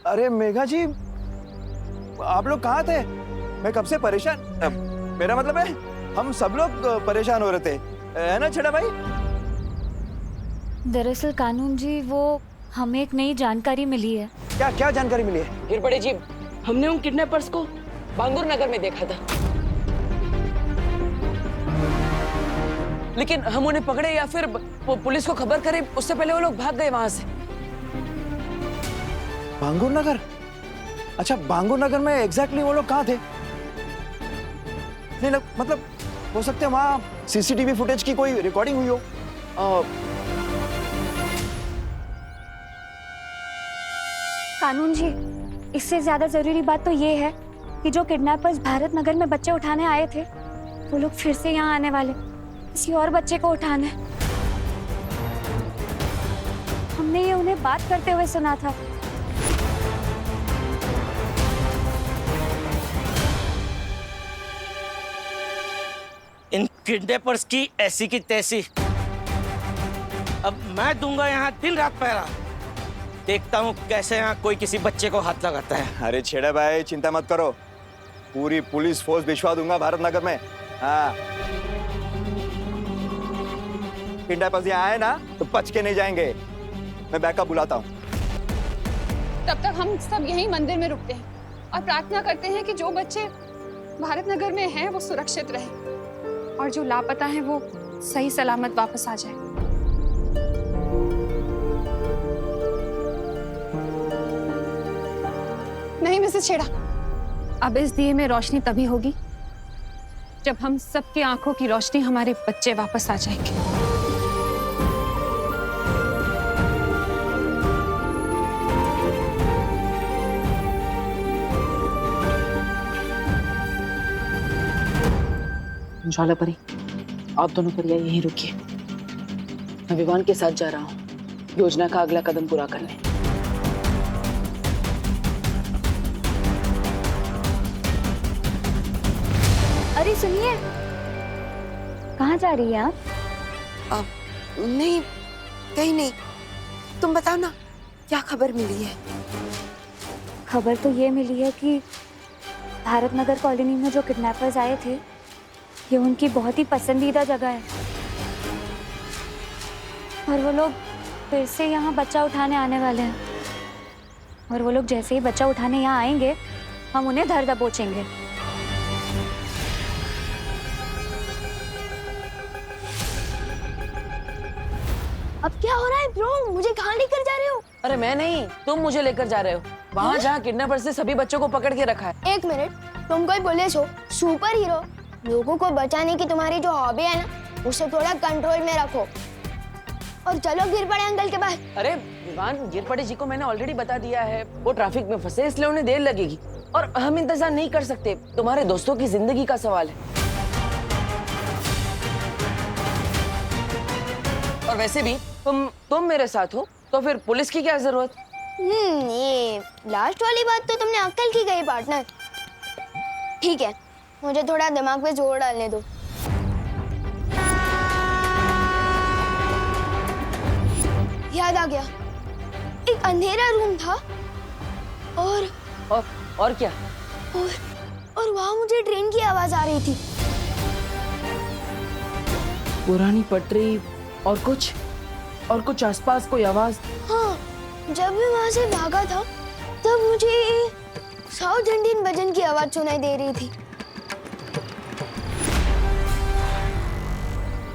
अरे मेघा जी, आप लोग कहाँ थे? मैं कब से परेशान, मेरा मतलब है हम सब लोग परेशान हो रहे थे, है ना छेड़ा भाई? दरअसल कानून जी, वो हमें एक नई जानकारी मिली है। क्या क्या जानकारी मिली है? गिरपड़े जी, हमने उन किडनैपर्स को बांगुर नगर में देखा था, लेकिन हम उन्हें पकड़े या फिर पुलिस को खबर करें उससे पहले वो लोग भाग गए वहां से। बांगुर नगर? अच्छा, बांगुर नगर में एग्जैक्टली वो लोग कहाँ थे? नहीं मतलब हो सकते हैं वहाँ सीसीटीवी फुटेज की कोई रिकॉर्डिंग हुई हो। कानून जी, इससे ज्यादा जरूरी बात तो ये है कि जो किडनैपर्स भारत नगर में बच्चे उठाने आए थे, वो लोग फिर से यहाँ आने वाले, किसी और बच्चे को उठाने। हमने ये उन्हें बात करते हुए सुना था। इन किडनैपर्स की ऐसी की तैसी। अब मैं दूंगा यहाँ दिन रात पहरा, देखता हूँ कैसे यहाँ कोई किसी बच्चे को हाथ लगाता है। अरे छेड़ा भाई, चिंता मत करो, पूरी पुलिस फोर्स भिजवा दूंगा भारत नगर में। हाँ, किडनैपर्स यहाँ आए ना तो बच के नहीं जाएंगे। मैं बैकअप बुलाता हूँ। तब तक हम सब यहीं मंदिर में रुकते हैं और प्रार्थना करते हैं कि जो बच्चे भारत नगर में हैं वो सुरक्षित रहें और जो लापता हैं वो सही सलामत वापस आ जाए। नहीं मिसेस छेड़ा, अब इस दिए में रोशनी तभी होगी जब हम सबकी आंखों की रोशनी हमारे बच्चे वापस आ जाएंगे। ज्वाला परी, आप दोनों परिया यहीं रुकिए। मैं विवान के साथ जा रहा हूँ योजना का अगला कदम पूरा करने। अरे सुनिए, कहाँ जा रही हैं आप? नहीं, कहीं नहीं। तुम बताओ ना, क्या खबर मिली है? खबर तो ये मिली है कि भारत नगर कॉलोनी में जो किडनैपर्स आए थे, ये उनकी बहुत ही पसंदीदा जगह है और वो लोग फिर से यहाँ बच्चा उठाने आने वाले हैं। और वो लोग जैसे ही बच्चा उठाने यहाँ आएंगे, हम उन्हें धर दबोचेंगे। अब क्या हो रहा है ब्रो? मुझे कहाँ लेकर जा रहे हो? अरे मैं नहीं, तुम मुझे लेकर जा रहे हो वहाँ जहाँ किडनैपर्स ने सभी बच्चों को पकड़ के रखा है। एक मिनट, तुम कोई पुलिस हो, सुपर हीरो? लोगों को बचाने की तुम्हारी जो हॉबी है ना, उसे थोड़ा कंट्रोल में रखो और चलो गिरपड़े अंकल के पास। अरे विवान, गिरपड़े जी को मैंने ऑलरेडी बता दिया है, वो ट्रैफिक में फंसे इसलिए उन्हें देर लगेगी और हम इंतजार नहीं कर सकते। तुम्हारे दोस्तों की जिंदगी का सवाल है। और वैसे भी तुम मेरे साथ हो तो फिर पुलिस की क्या जरूरत? ये लास्ट वाली बात तो तुमने अक्ल की गई पार्टनर। ठीक है, मुझे थोड़ा दिमाग पे जोर डालने दो। याद आ गया, एक अंधेरा रूम था और क्या? और वहां मुझे ट्रेन की आवाज आ रही थी। पुरानी पटरी और कुछ आसपास कोई आवाज? हाँ, जब मैं वहां से भागा था तब मुझे साउथ इंडियन भजन की आवाज सुनाई दे रही थी।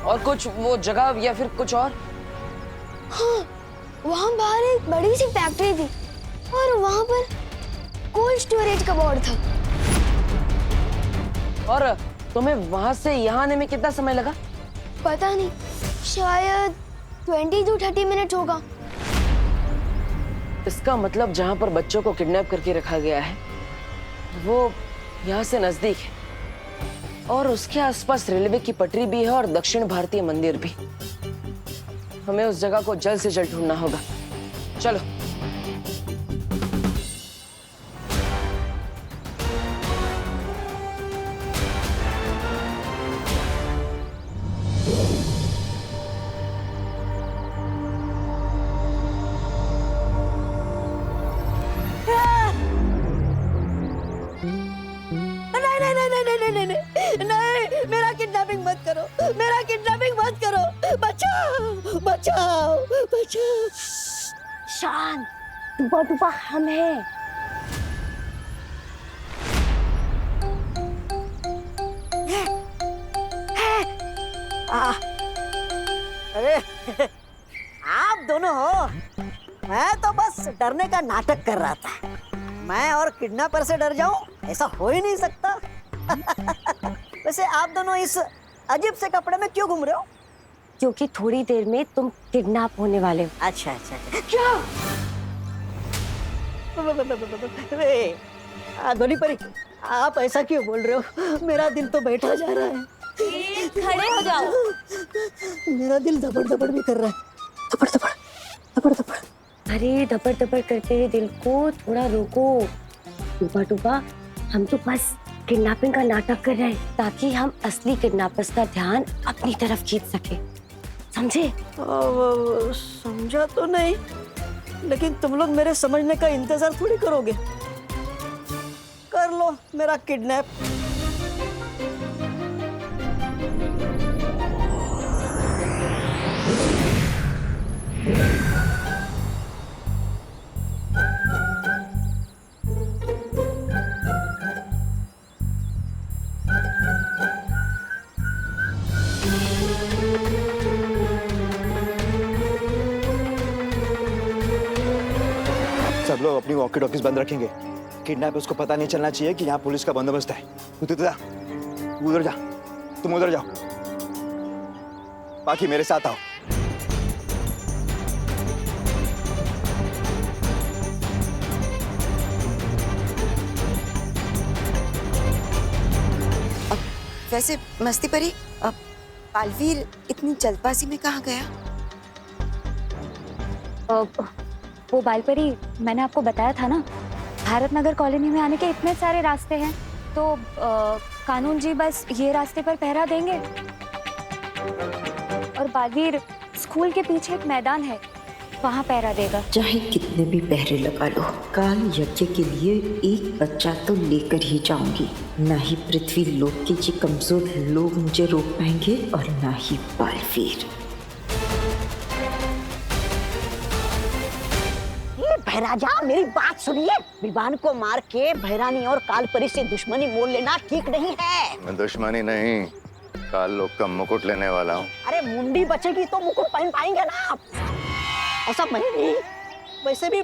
और कुछ वो जगह या फिर कुछ और? हाँ, वहाँ बाहर एक बड़ी सी फैक्ट्री थी और वहाँ पर कोल्ड स्टोरेज का बोर्ड था। और तुम्हें वहां से यहाँ आने में कितना समय लगा? पता नहीं, शायद 20 to 30 मिनट होगा। इसका मतलब जहाँ पर बच्चों को किडनैप करके रखा गया है वो यहाँ से नजदीक है और उसके आसपास रेलवे की पटरी भी है और दक्षिण भारतीय मंदिर भी। हमें उस जगह को जल्द से जल्द ढूंढना होगा। चलो। किडनैपिंग मत करो, मेरा किडनैपिंग मत करो, बचाओ बचाओ बचाओ। शांत, टूपा टूपा हम हैं। अरे आप दोनों हो, मैं तो बस डरने का नाटक कर रहा था। मैं और किडनैपर से डर जाऊं, ऐसा हो ही नहीं सकता। वैसे आप दोनों इस अजीब से कपड़े में क्यों घूम रहे हो? क्योंकि थोड़ी देर में तुम किडनैप होने वाले हो। अच्छा अच्छा, क्या? धोनी परी, आप ऐसा क्यों बोल रहे हो? मेरा दिल तो बैठा जा रहा है। खड़े हो जाओ। मेरा दिल धपड़ धपड़ भी कर रहा है, धपड़ धपड़ धपड़ धपड़। अरे धपड़ धपड़ करते हुए दिल को थोड़ा रोको। टूपा टूपा, हम तो बस किडनैपिंग का नाटक कर रहे हैं ताकि हम असली किडनैपर्स का ध्यान अपनी तरफ खींच सके, समझे? समझा तो नहीं, लेकिन तुम लोग मेरे समझने का इंतजार थोड़ी करोगे। कर लो मेरा किडनैप। सब लोग अपनी वॉकी टॉकीज बंद रखेंगे। किडनैपर्स को पता नहीं चलना चाहिए कि यहाँ पुलिस का बंदोबस्त है। तू जा, तू उधर जा, तुम उधर जाओ, बाकी मेरे साथ आओ। वैसे मस्ती परी, बालवीर इतनी जल्दबाजी में कहाँ गया? वो बालपरी, मैंने आपको बताया था ना, भारत नगर कॉलोनी में आने के इतने सारे रास्ते हैं, तो कानून जी बस ये रास्ते पर पहरा देंगे। और बालवीर स्कूल के पीछे एक मैदान है, वहाँ पहरा देगा। चाहे कितने भी पहरे लगा लो, काल यज्ञ के लिए एक बच्चा तो लेकर ही जाऊंगी। ना ही पृथ्वी लोक के ये कमजोर लोग मुझे रोक पाएंगे और ना ही बालवीर। भैराजा, मेरी बात सुनिए। विवान को मार के भैरानी और कालपरी से दुश्मनी मोल लेना ठीक नहीं है। मैं दुश्मनी नहीं, काल लोग का मुकुट लेने वाला हूँ। अरे मुंडी बचेगी तो मुकुट पहन पाएंगे ना आप। ऐसा नहीं। वैसे भी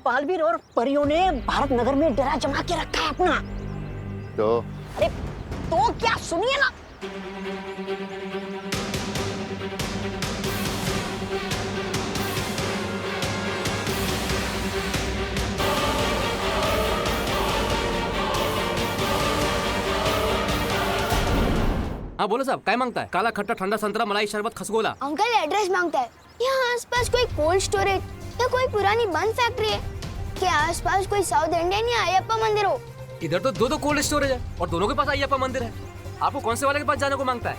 बालवीर और परियों ने भारत नगर में डेरा जमा के रखा है अपना। तो अरे तो क्या, सुनिए ना। हाँ बोलो साहब, क्या मांगता है? काला खट्टा ठंडा संतरा मलाई शरबत खसगोला। अंकल एड्रेस मांगता है। यहाँ आसपास कोई कोल्ड स्टोरेज या कोई पुरानी बंद फैक्ट्री है? के आसपास कोई साउथ इंडियन या अयप्पा मंदिर हो? इधर तो दो कोल्ड स्टोरेज है और दोनों के पास अयप्पा मंदिर है। आपको कौन से वाले के पास जाने को मांगता है?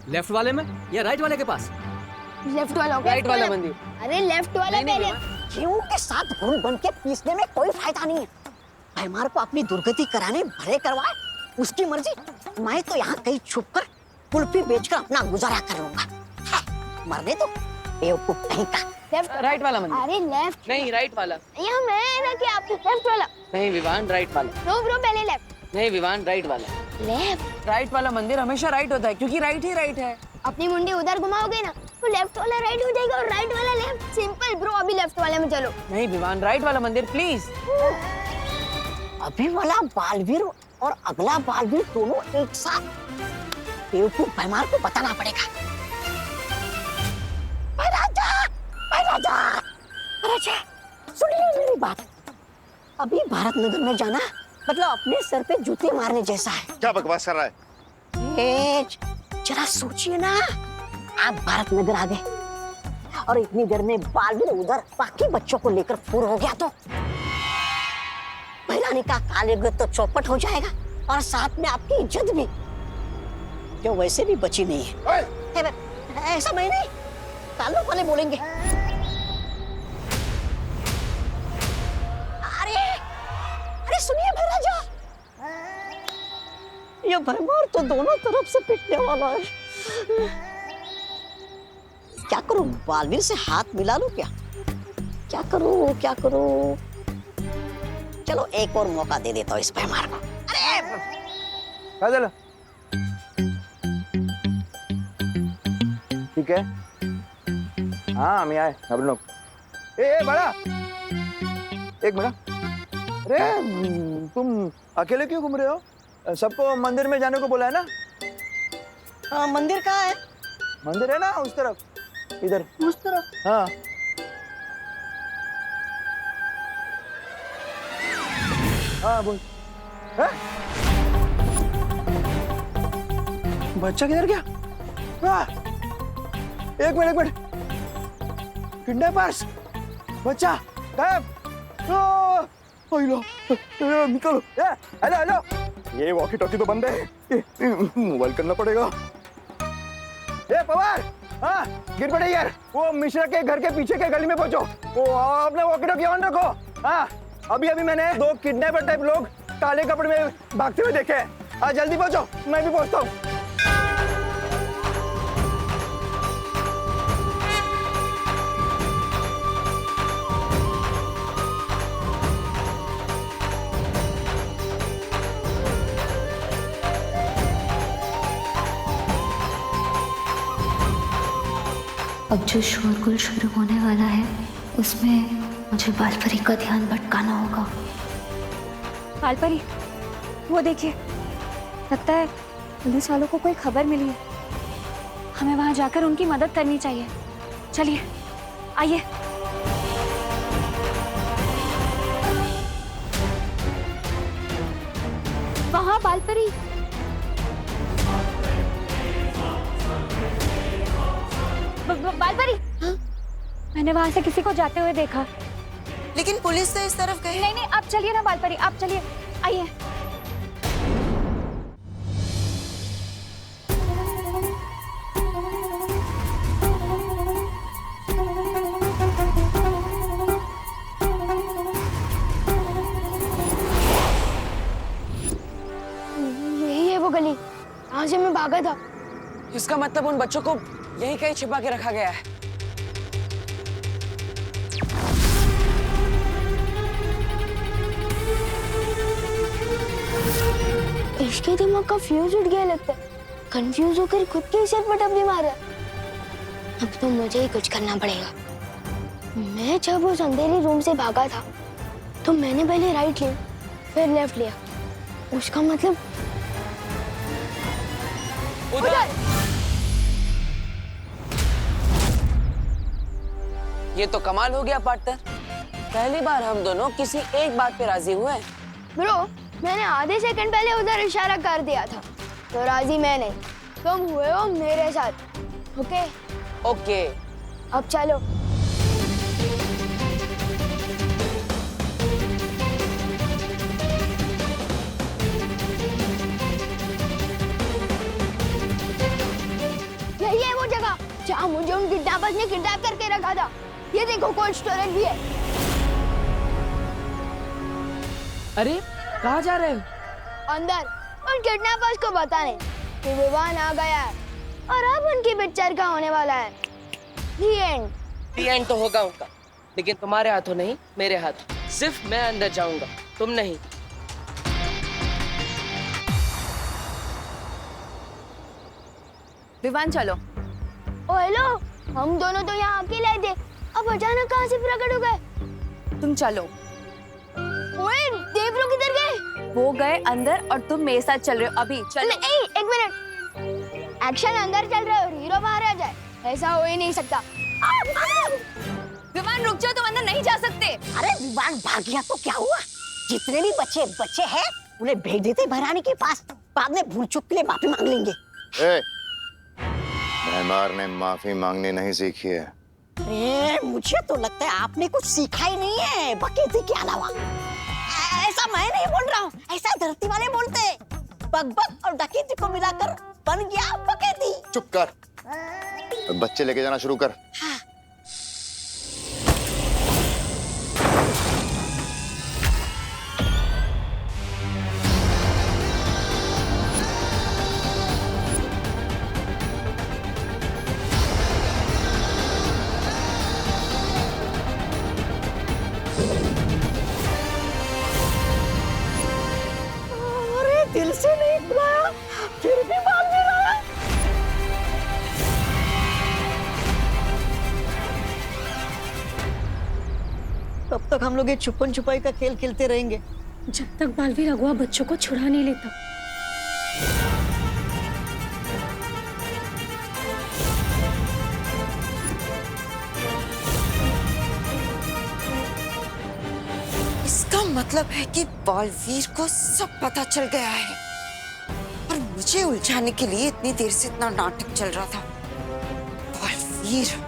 लेफ्ट वाले में या राइट वाले के पास? लेफ्ट वाला। राइट वाला मंदिर। अरे लेफ्ट वाला पहले। गेहूं के साथ घुन बन के पीसने में कोई फायदा नहीं है। भैमार को अपनी दुर्गति कराने भले करवाए, उसकी मर्जी। मैं तो यहाँ कहीं छुप कर कुल्फी बेचकर अपना गुजारा कर लूंगा। मरने तो बेवकूफ कहीं का। लेफ्ट राइट वाला मंदिर। अरे लेफ्ट नहीं, राइट वाला। यहाँ मैं ना कि आपको लेफ्ट वाला। नहीं विवान, राइट वाला। ब्रो पहले लेफ्ट। नहीं विवान, राइट वाला। लेफ्ट। राइट वाला मंदिर हमेशा राइट होता है क्योंकि राइट ही राइट है। अपनी मुंडी उधर घुमाओगे ना तो लेफ्ट वाला राइट हो जाएगा और राइट वाला लेफ्ट। सिंपल ब्रो, अभी लेफ्ट वाले में चलो। नहीं विवान, राइट वाला मंदिर प्लीज। अभी वाला बालवीर और अगला बालवीर दोनों एक साथ। बेवकूफ भैमार को बताना पड़ेगा। राजा, सुनिए मेरी बात। अभी भारत नगर में जाना मतलब अपने सर पे जूते मारने जैसा है। क्या बकवास कर रहा है? जरा सोचिए ना, आप भारत नगर आ गए और इतनी देर में बालवीर उधर बाकी बच्चों को लेकर फुर हो गया तो भैरानी का कालेगुत तो चौपट हो जाएगा और साथ में आपकी इज्जत भी, जो वैसे भी बची नहीं है। ऐसा मैं नहीं, कालों वाले बोलेंगे। अरे सुनिए भैराजा, ये ये भैमार तो दोनों तरफ से पिटने वाला है। क्या करूं, बालवीर से हाथ मिला लूं क्या? क्या करूं क्या करूं? चलो एक और मौका दे देता हूँ इस भैमार को। अरे क्या चला? ठीक है, हाँ हम आए हम लोग। ए बड़ा, एक मिनट। अरे तुम अकेले क्यों घूम रहे हो? सबको मंदिर में जाने को बोला है ना? हाँ, मंदिर कहाँ है? मंदिर है ना उस तरफ, इधर उस तरफ। हाँ। हाँ बोल। है? बच्चा किधर गया? एक मिनट। किडनैपर्स, बच्चा गायब। निकलो। हेलो, ये वॉकी टॉकी तो बंद है, मोबाइल करना पड़ेगा। ए पवार, हाँ गिर पड़े यार। वो मिश्रा के घर के पीछे के गली में पहुंचो। वो अपने वॉकी टॉकी ऑन रखो। हाँ अभी मैंने 2 किडनैपर टाइप लोग काले कपड़े में भागते हुए देखे हैं। जल्दी पहुंचो, मैं भी पहुंचता हूँ। अब जो शोरगुल शुरू होने वाला है उसमें मुझे बालपरी का ध्यान भटकाना होगा। बालपरी, वो देखिए, लगता है पुलिस वालों को कोई खबर मिली है। हमें वहां जाकर उनकी मदद करनी चाहिए। चलिए आइए। वहां बालपरी। बालपरी, मैंने वहां से किसी को जाते हुए देखा। लेकिन पुलिस तो इस तरफ गई। नहीं, आप चलिए ना बालपरी, आप चलिए, आइए। यही है वो गली, यहाँ से मैं भागा था। इसका मतलब उन बच्चों को यहीं कहीं छिपा के रखा गया है। इसके दिमाग का फ्यूज उठ गया लगता है। कंफ्यूज होकर खुद के ही सिर पर टपली मारा। अब तो मुझे ही कुछ करना पड़ेगा। मैं जब उस अंधेरे रूम से भागा था तो मैंने पहले राइट लिया, फिर लेफ्ट लिया। उसका मतलब उधर। ये तो कमाल हो गया पार्टनर। पहली बार हम दोनों किसी एक बात पे राजी हुए हैं। ब्रो, मैंने आधे सेकंड पहले उधर इशारा कर दिया था, तो राजी मैं नहीं, तुम हुए हो मेरे साथ। ओके? ओके। अब चलो। यही है वो जगह जहाँ मुझे उन किडनैपर्स ने किडनैप करके रखा था। ये देखो, कोल्ड स्टोरेज भी है। अरे कहाँ जा रहे हो? अंदर उन किडनैपर्स को बताने कि विवान आ गया है और अब उनकी पिक्चर का होने वाला है। The end। The end तो होगा उनका, लेकिन तुम्हारे हाथों नहीं, मेरे हाथ। सिर्फ मैं अंदर जाऊंगा, तुम नहीं। विवान चलो। ओ हेलो, हम दोनों तो यहाँ अकेले थे, अब अचानक कहाँ से प्रकट हो गए? तुम चलो। ओए, देवरो किधर गए? वो गए अंदर और तुम मेरे साथ चल रहे हो। अभी चलो। नहीं, एक मिनट। एक्शन अंदर चल रहा है और हीरो बाहर आ जाए, ऐसा हो ही नहीं सकता। विमान रुक जाओ, तुम अंदर नहीं जा सकते। अरे विमान भाग गया तो क्या हुआ? जितने भी बच्चे हैं उन्हें भेज देते भैरानी के पास, बाद में भूल चूक के लिए माफी मांग लेंगे। भैमार ने माफी मांगनी नहीं सीखी है। अरे मुझे तो लगता है आपने कुछ सीखा ही नहीं है बकेती के अलावा। ऐसा मैं नहीं बोल रहा हूँ, ऐसा धरती वाले बोलते हैं। बकबक और डकैती को मिलाकर बन गया बकेती। चुप कर, बच्चे लेके जाना शुरू कर। हाँ। दिल से नहीं बुलाया, फिर भी बालवीर आया। कब तक हम लोग ये छुपन छुपाई का खेल खेलते रहेंगे? जब तक बालवीर अगवा बच्चों को छुड़ा नहीं लेता। इसका मतलब है कि बालवीर को सब पता चल गया है और मुझे उलझाने के लिए इतनी देर से इतना नाटक चल रहा था। बालवीर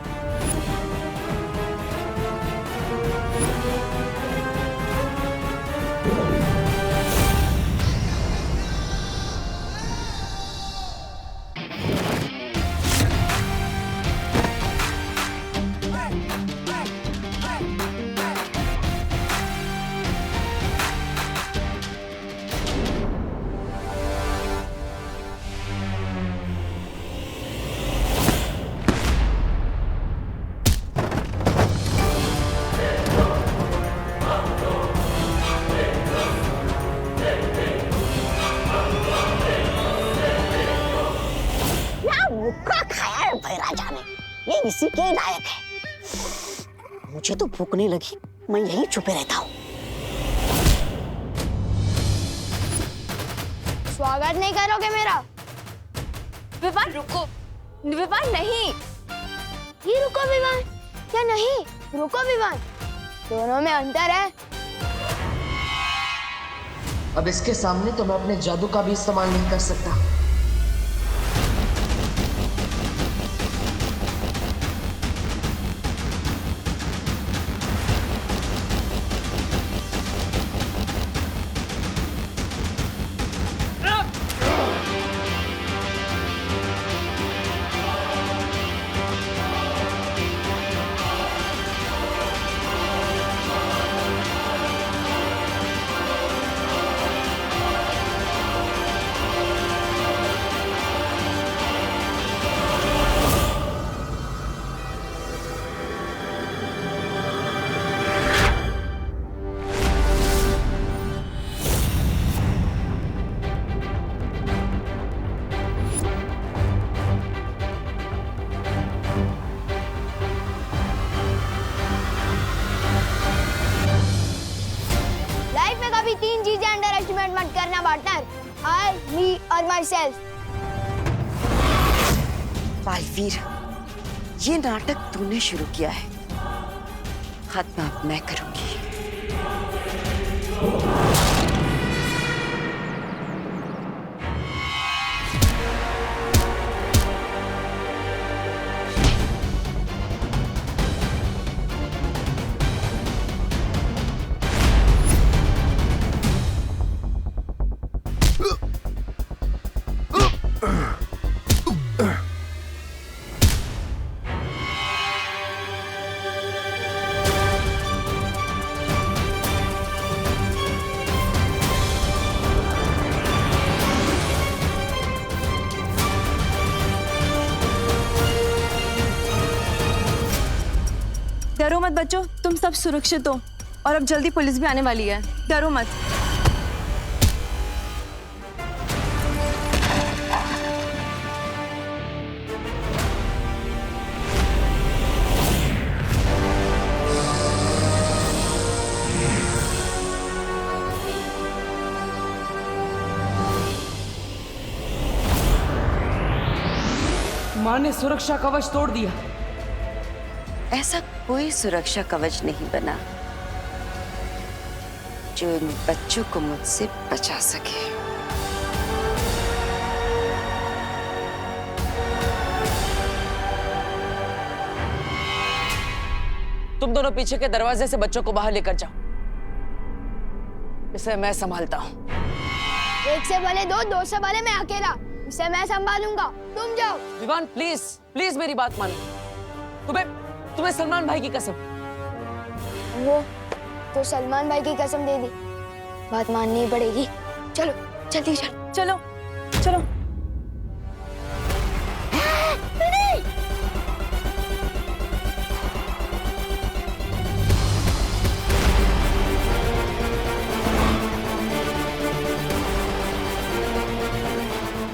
ये इसी के लायक है। मुझे तो भूख नहीं लगी, मैं यहीं छुपे रहता हूँ। स्वागत नहीं करोगे मेरा? विवान रुको, विवान नहीं। ये रुको विवान, या नहीं रुको विवान, दोनों में अंतर है। अब इसके सामने तो मैं अपने जादू का भी इस्तेमाल नहीं कर सकता। तीन चीजें अंडर एस्टिमेट मत करना पार्टनर, आई, मी और माई सेल्फ। बालवीर, ये नाटक तूने शुरू किया है, खत्म अब मैं करूंगी। डरो मत बच्चों, तुम सब सुरक्षित हो और अब जल्दी पुलिस भी आने वाली है, डरो मत। माँ ने सुरक्षा कवच तोड़ दिया। ऐसा कोई सुरक्षा कवच नहीं बना जो इन बच्चों को मुझसे बचा सके। तुम दोनों पीछे के दरवाजे से बच्चों को बाहर लेकर जाओ, इसे मैं संभालता हूँ। एक से भले दो, दो से भले मैं अकेला, इसे मैं संभालूंगा, तुम जाओ। विवान प्लीज प्लीज मेरी बात मानो। तुम्हें सलमान भाई की कसम। वो तो सलमान भाई की कसम दे दी, बात माननी पड़ेगी। चलो जल्दी चलो चलो चलो।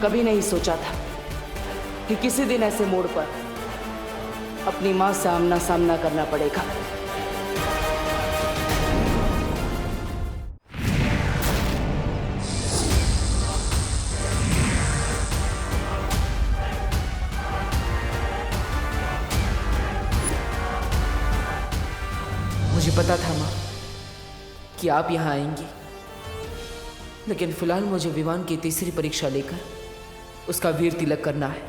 कभी नहीं सोचा था कि किसी दिन ऐसे मोड़ पर अपनी मां से आमना सामना करना पड़ेगा। मुझे पता था मां कि आप यहां आएंगी, लेकिन फिलहाल मुझे विमान की तीसरी परीक्षा लेकर उसका वीर तिलक करना है,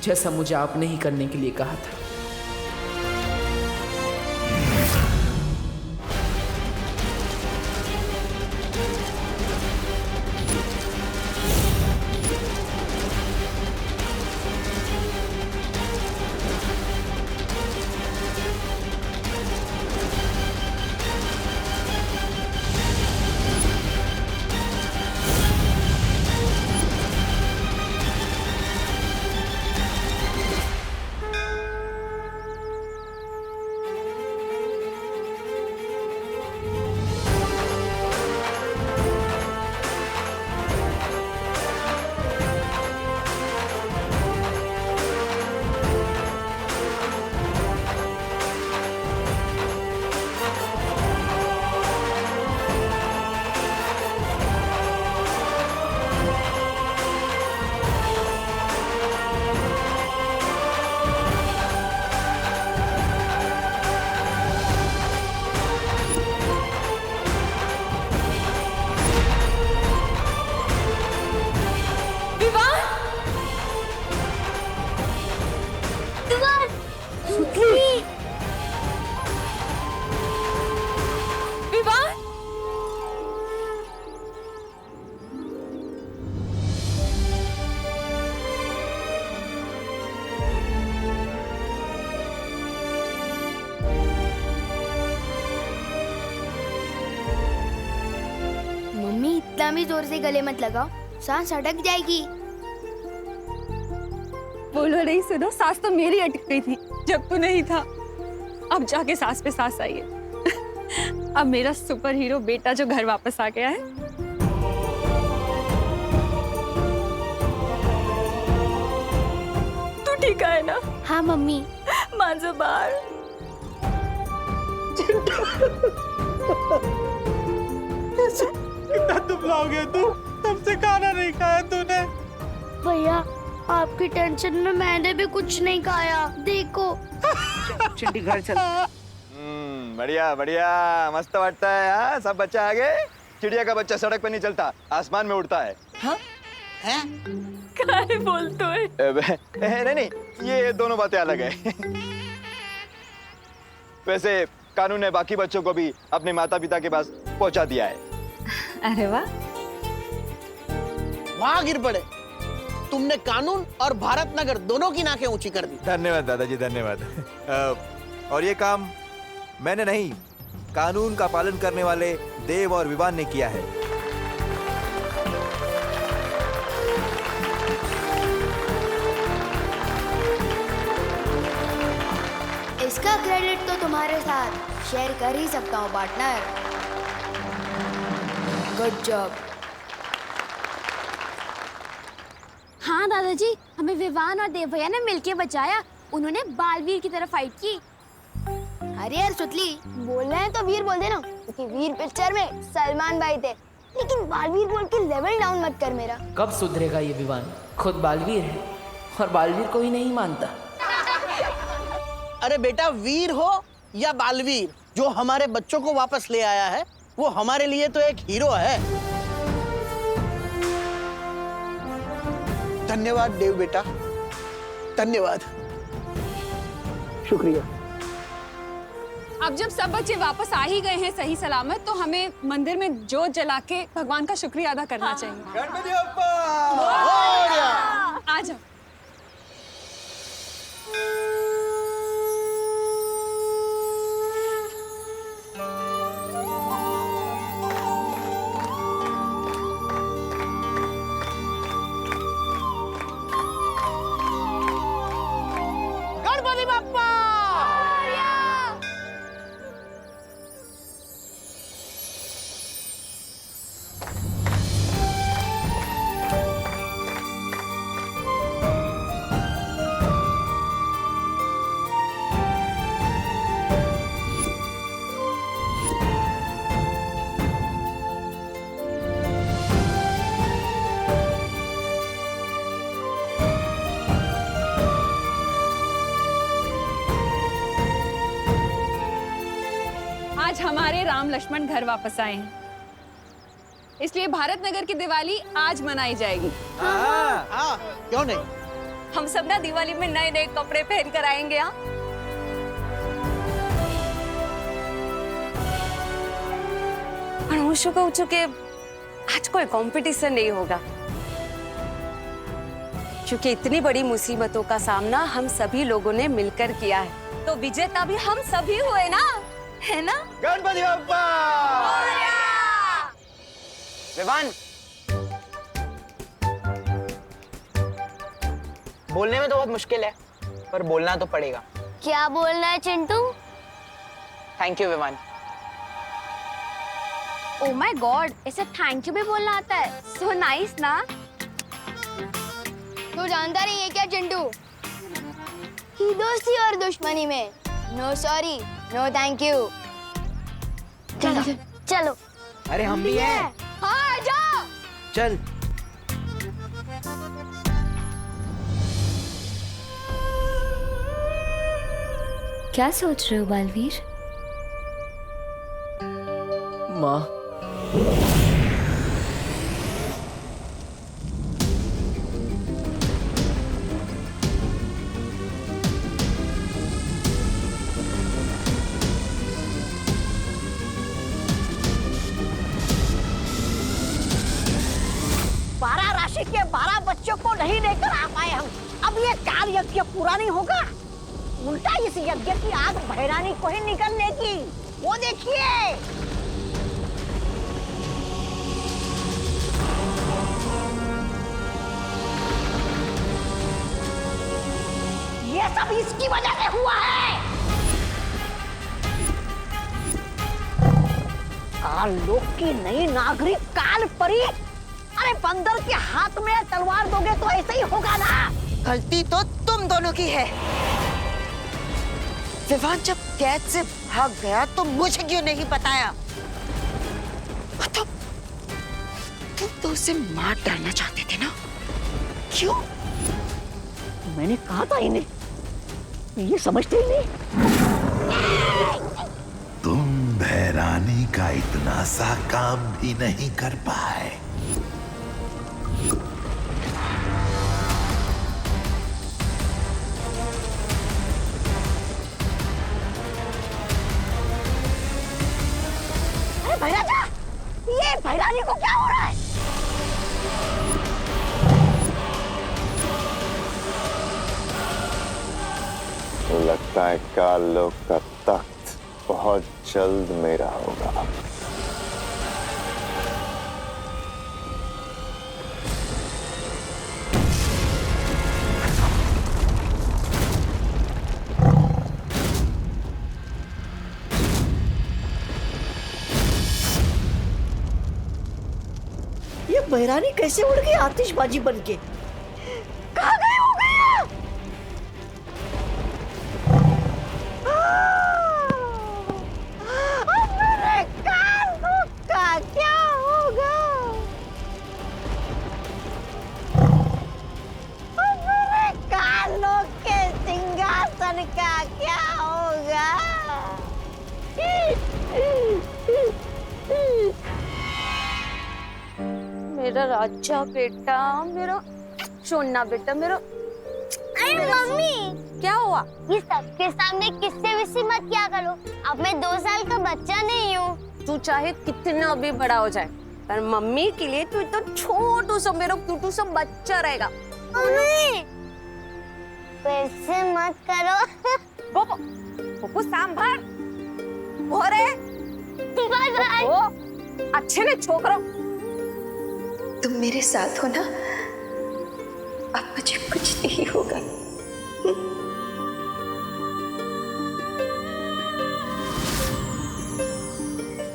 जैसा मुझे आपने ही करने के लिए कहा था। इतना भी जोर से गले मत लगाओ, सांस अटक जाएगी। बोलो नहीं, सुनो, सांस तो मेरी अटक गई थी जब तू नहीं था। अब जाके सांस पे सांस आई है। अब मेरा सुपर हीरो बेटा जो घर वापस आ गया है। तू ठीक है ना? हाँ मम्मी। मांझो बाहर। कितना दुबला हो गया तू, तब से खाना नहीं खाया तूने। भैया आपकी टेंशन में मैंने भी कुछ नहीं खाया, देखो। चिंटी घर चल। बढ़िया बढ़िया, मस्त वाटता है। हाँ, सब बच्चा आ गए। चिड़िया का बच्चा सड़क पे नहीं चलता, आसमान में उड़ता है। हाँ? क्या बोलते हैं? नहीं, ये दोनों बातें अलग है। वैसे कानून ने बाकी बच्चों को भी अपने माता पिता के पास पहुंचा दिया है। अरे वाह, वहां गिर पड़े। तुमने कानून और भारत नगर दोनों की नाकें ऊंची कर दी। धन्यवाद दादाजी, धन्यवाद। और ये काम मैंने नहीं, कानून का पालन करने वाले देव और विवान ने किया है। इसका क्रेडिट तो तुम्हारे साथ शेयर कर ही सकता हूँ पार्टनर। Good job. हाँ दादाजी, हमें विवान और देव भैया ने मिलके बचाया। उन्होंने बालवीर की तरफ फाइट की। अरे यार सुतली, बोलना है तो वीर बोल देना, क्योंकि वीर पिक्चर में सलमान भाई थे। लेकिन बालवीर बोल के लेवल डाउन मत कर मेरा। कब सुधरेगा ये विवान? खुद बालवीर है और बालवीर को ही नहीं मानता। अरे बेटा, वीर हो या बालवीर, जो हमारे बच्चों को वापस ले आया है वो हमारे लिए तो एक हीरो है। धन्यवाद देव बेटा, धन्यवाद। शुक्रिया। अब जब सब बच्चे वापस आ ही गए हैं सही सलामत, तो हमें मंदिर में जोत जला के भगवान का शुक्रिया अदा करना चाहिए। गणपति बप्पा! आ जाओ। गणपति बप्पा! राम लक्ष्मण घर वापस आए हैं, इसलिए भारत नगर की दिवाली आज मनाई जाएगी। हाँ, क्यों नहीं? हम सब ना दिवाली में नए नए कपड़े पहन कर आएंगे। हाँ, अनुषु को चुके आज कोई कंपटीशन नहीं होगा, क्योंकि इतनी बड़ी मुसीबतों का सामना हम सभी लोगों ने मिलकर किया है, तो विजेता भी हम सभी हुए ना, है ना? गणपति बप्पा! विवान, बोलने में तो बहुत मुश्किल है, पर बोलना तो पड़ेगा। क्या बोलना है Chintu? Thank you Vivaan. Oh my god, ऐसे थैंक यू भी बोलना आता है? सो नाइस ना। तू जानता नहीं है क्या चिंटू, कि दोस्ती और दुश्मनी में no sorry no thank you. चलो चलो। अरे हम भी हैं। हाँ जाओ। चल। क्या सोच रहे हो बालवीर? माँ, बारह राशि के 12 बच्चों को नहीं लेकर आ पाए हम। अब ये काल यज्ञ पूरा नहीं होगा, उल्टा इस यज्ञ की आग भैरानी को ही निकलने की। वो देखिए, ये सब इसकी वजह से हुआ है। काल लोक की नई नागरिक काल परी, अरे बंदर के हाथ में तलवार दोगे तो ऐसे ही होगा ना। गलती तो तुम दोनों की है। विवान जब कैद से भाग गया तो मुझे क्यों नहीं बताया? मतलब तुम तो उसे मार डालना चाहते थे ना? क्यों? मैंने कहा था इन्हें, ये समझते ही नहीं। तुम भैरानी का इतना सा काम भी नहीं कर पाए। अरे भैराजा, ये भैरानी को क्या हो रहा है? तो लगता है काल लोक का तख्त बहुत जल्द मेरा होगा। ये भैरानी कैसे उड़ गई आतिशबाजी बनके? कहाँ गई हो गई? अब मेरे कानों का क्या होगा? अब मेरे कानों के सिंहासन का क्या होगा? मेरा राजा बेटा, मेरा सोना बेटा, मेरा। अरे मम्मी, क्या हुआ? ये सबके सामने किससे विसी मत किया करो। अब मैं 2 साल का बच्चा नहीं हूँ। तू चाहे कितना भी बड़ा हो जाए, पर मम्मी के लिए तू तो छोटू सा मेरा क्यूटू सा बच्चा रहेगा। मम्मी, वैसे मत करो। पोपो, पोपो सांभर, भोरे, बाय बाय। अच्छे ने छोकरो। तुम मेरे साथ हो ना? अब मुझे कुछ नहीं होगा।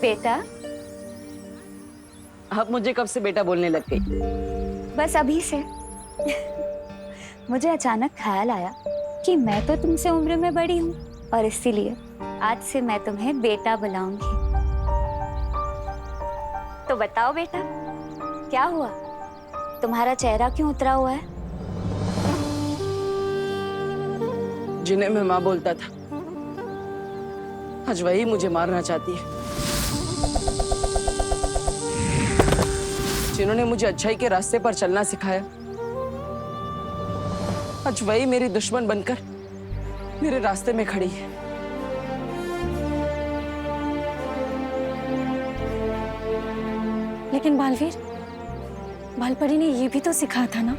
बेटा, अब मुझे कब से बेटा बोलने लग गई? बस अभी से। मुझे अचानक ख्याल आया कि मैं तो तुमसे उम्र में बड़ी हूँ, और इसीलिए आज से मैं तुम्हें बेटा बुलाऊंगी। तो बताओ बेटा, क्या हुआ? तुम्हारा चेहरा क्यों उतरा हुआ है? जिन्हें मैं माँ बोलता था, आज वही मुझे मारना चाहती है। जिन्होंने मुझे अच्छाई के रास्ते पर चलना सिखाया, आज वही मेरी दुश्मन बनकर मेरे रास्ते में खड़ी है। लेकिन बालवीर, बालपरी ने ये भी तो सिखाया था ना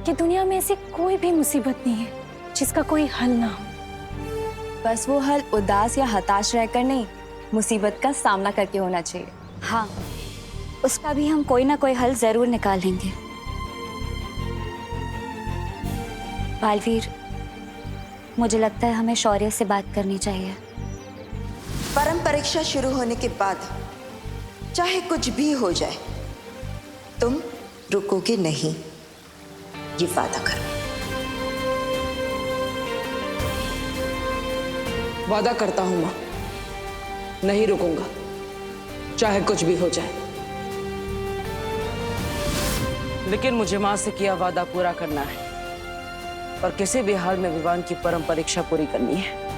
कि दुनिया में ऐसी कोई भी मुसीबत नहीं है जिसका कोई हल ना हो। बस वो हल उदास या हताश रहकर नहीं, मुसीबत का सामना करके होना चाहिए। हाँ, उसका भी हम कोई ना कोई हल जरूर निकालेंगे। बालवीर, मुझे लगता है हमें शौर्य से बात करनी चाहिए। परम परीक्षा शुरू होने के बाद चाहे कुछ भी हो जाए, तुम रुकोगे नहीं, ये वादा करो। वादा करता हूं मां, नहीं रुकूंगा, चाहे कुछ भी हो जाए। लेकिन मुझे मां से किया वादा पूरा करना है और किसी भी हाल में विवान की परम परीक्षा पूरी करनी है।